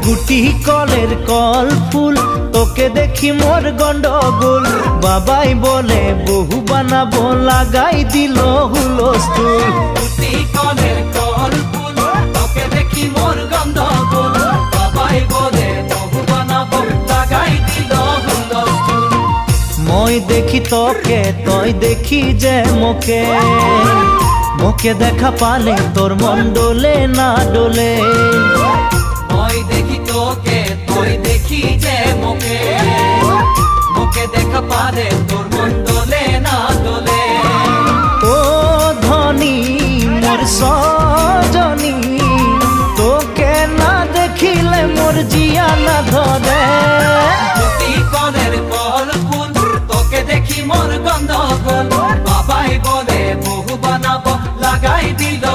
গুটি কলের কল ফুল তোকে দেখি মোর গন্ডগোল বাবাই বলে বহু বানাবো লাগাই দিল হুলস্থুল গুটি কলের কল ফুল তোকে দেখি মোর গন্ডগোল বাবাই বলে বহু বানাবো লাগাই দিল হুলস্থুল মই দেখি তোকে তই দেখি যে মোকে মোকে দেখা পালে তোর মন ডোলে না ডোলে মই দেখি তোকে তুই দেখি যে মোকে মোকে দেখা পারে তোর মন দোলে না দোলে ও ধনী মোর সজনী তোকে না দেখিলে মোর জিয়া না ধরে গুটি কলের কল ফুল তোকে দেখি মোর গন্ডগোল বাবাই বলে বহু বানাবো লাগাই দিল